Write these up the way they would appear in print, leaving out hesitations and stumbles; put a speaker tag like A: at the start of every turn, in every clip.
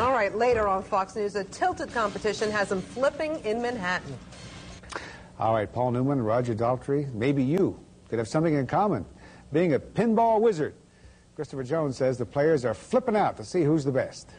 A: All right, later on Fox News, a tilted competition has them flipping in Manhattan.
B: All right, Paul Newman, Roger Daltrey, maybe you could have something in common, being a pinball wizard. Christopher Jones says the players are flipping out to see who's the best.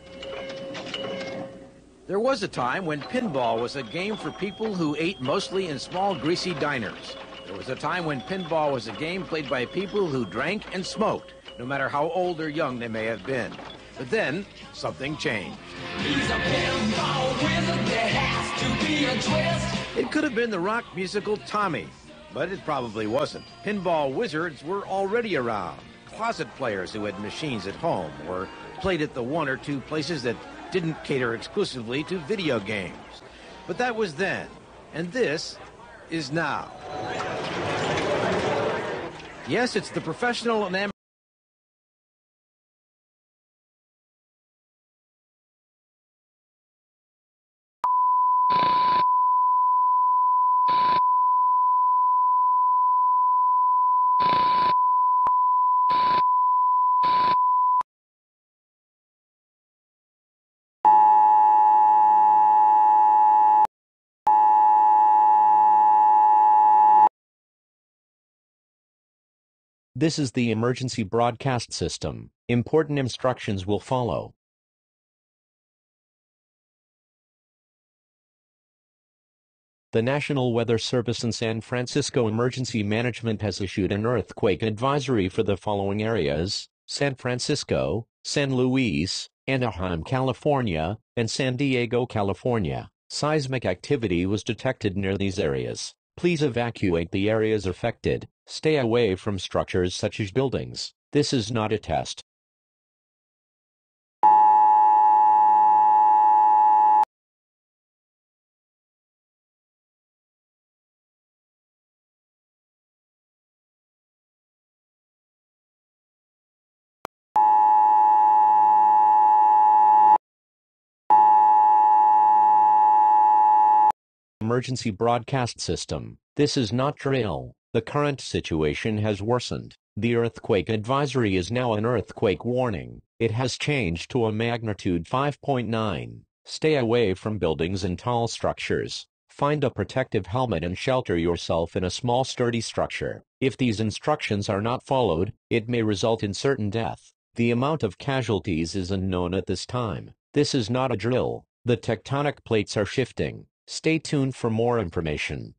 C: There was a time when pinball was a game for people who ate mostly in small, greasy diners. There was a time when pinball was a game played by people who drank and smoked, no matter how old or young they may have been. But then, something changed.
D: He's a pinball wizard, there has to be a twist.
C: It could have been the rock musical Tommy, but it probably wasn't. Pinball wizards were already around. Closet players who had machines at home or played at the one or two places that didn't cater exclusively to video games. But that was then, and this is now. Yes, it's the professional and amateur.
E: This is the emergency broadcast system. Important instructions will follow. The National Weather Service and San Francisco Emergency Management has issued an earthquake advisory for the following areas: San Francisco, San Luis, Anaheim, California, and San Diego, California. Seismic activity was detected near these areas. Please evacuate the areas affected. Stay away from structures such as buildings. This is not a test. Emergency broadcast system. This is not drill. The current situation has worsened. The earthquake advisory is now an earthquake warning. It has changed to a magnitude 5.9. Stay away from buildings and tall structures. Find a protective helmet and shelter yourself in a small sturdy structure. If these instructions are not followed, it may result in certain death. The amount of casualties is unknown at this time. This is not a drill. The tectonic plates are shifting. Stay tuned for more information.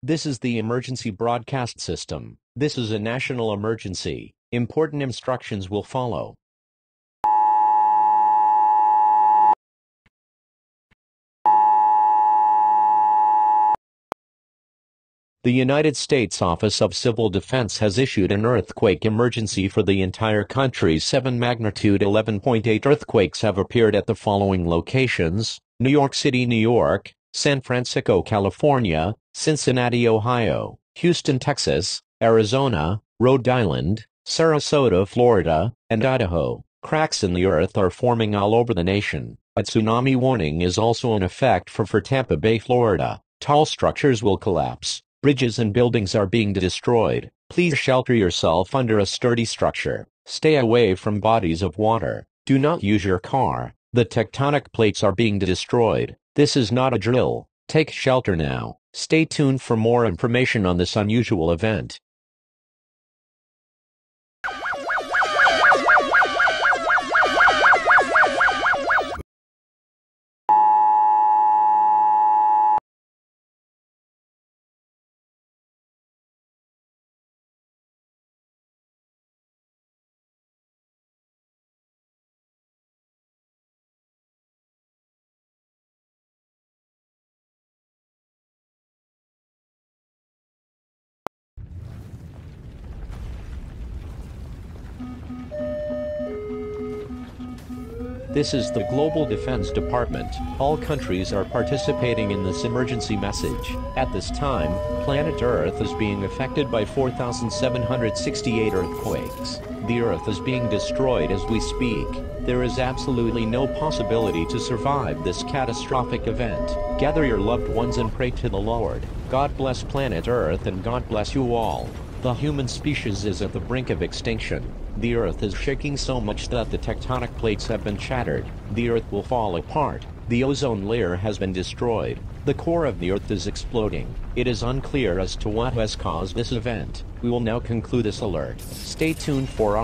E: This is the emergency broadcast system. This is a national emergency. Important instructions will follow. The United States Office of Civil Defense has issued an earthquake emergency for the entire country. 7 magnitude 11.8 earthquakes have appeared at the following locations: New York City, New York; San Francisco, California; Cincinnati, Ohio; Houston, Texas; Arizona; Rhode Island; Sarasota, Florida; and Idaho. Cracks in the earth are forming all over the nation. A tsunami warning is also in effect for Tampa Bay, Florida. Tall structures will collapse. Bridges and buildings are being destroyed. Please shelter yourself under a sturdy structure. Stay away from bodies of water. Do not use your car. The tectonic plates are being destroyed. This is not a drill. Take shelter now. Stay tuned for more information on this unusual event. This is the Global Defense Department. All countries are participating in this emergency message. At this time, planet Earth is being affected by 4,768 earthquakes. The Earth is being destroyed as we speak. There is absolutely no possibility to survive this catastrophic event. Gather your loved ones and pray to the Lord. God bless planet Earth and God bless you all. The human species is at the brink of extinction. The Earth is shaking so much that the tectonic plates have been shattered. The Earth will fall apart. The ozone layer has been destroyed. The core of the Earth is exploding. It is unclear as to what has caused this event. We will now conclude this alert. Stay tuned for